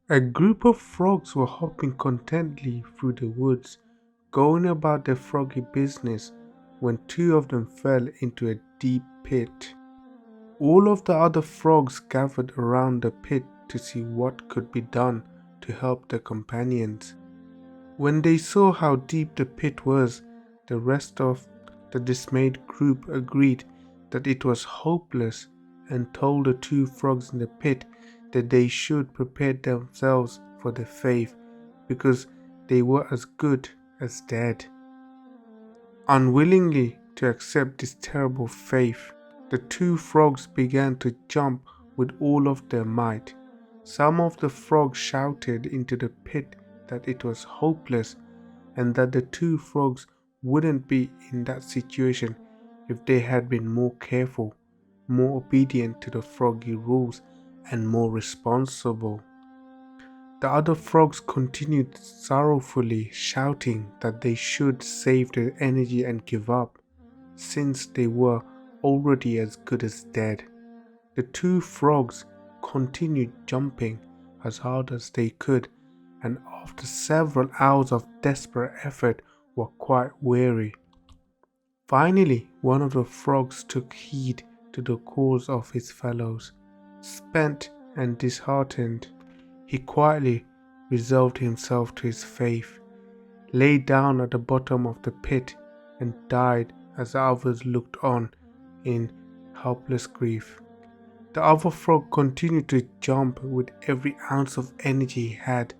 A group of frogs were hopping contentedly through the woods, going about their froggy business, when two of them fell into a deep pit. All of the other frogs gathered around the pit to see what could be done to help their companions. When they saw how deep the pit was, the rest of the dismayed group agreed that it was hopeless and told the two frogs in the pit that they should prepare themselves for the faith because they were as good as dead. Unwillingly to accept this terrible fate, the two frogs began to jump with all of their might. Some of the frogs shouted into the pit that it was hopeless and that the two frogs wouldn't be in that situation if they had been more careful, more obedient to the froggy rules, and more responsible. The other frogs continued sorrowfully shouting that they should save their energy and give up, since they were already as good as dead. The two frogs continued jumping as hard as they could, and after several hours of desperate effort were quite weary. Finally, one of the frogs took heed to the calls of his fellows. Spent and disheartened, he quietly resolved himself to his faith, lay down at the bottom of the pit, and died as the others looked on in helpless grief. The other frog continued to jump with every ounce of energy he had,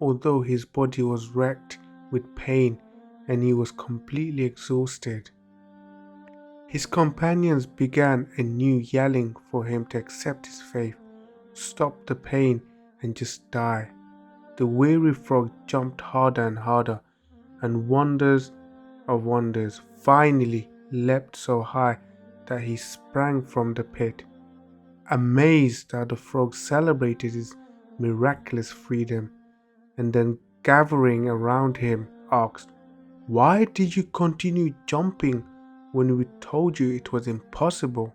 although his body was wrecked with pain and he was completely exhausted. His companions began anew yelling for him to accept his faith, stop the pain, and just die. The weary frog jumped harder and harder, and wonders of wonders, finally leapt so high that he sprang from the pit. Amazed that the frog celebrated his miraculous freedom, and then gathering around him asked, "Why did you continue jumping when we told you it was impossible?"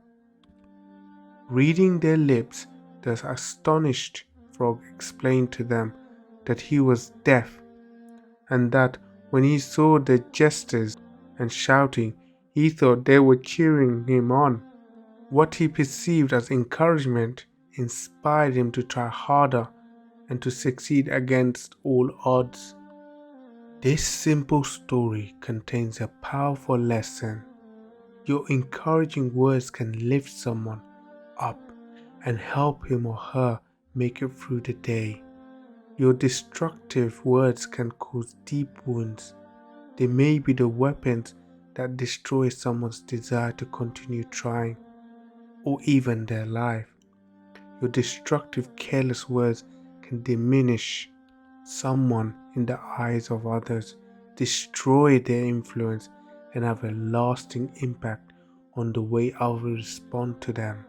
Reading their lips, the astonished frog explained to them that he was deaf, and that when he saw the jesters and shouting, he thought they were cheering him on. What he perceived as encouragement inspired him to try harder and to succeed against all odds. This simple story contains a powerful lesson. Your encouraging words can lift someone up and help him or her make it through the day. Your destructive words can cause deep wounds. They may be the weapons that destroy someone's desire to continue trying, or even their life. Your destructive, careless words can diminish someone in the eyes of others, destroy their influence, and have a lasting impact on the way others respond to them.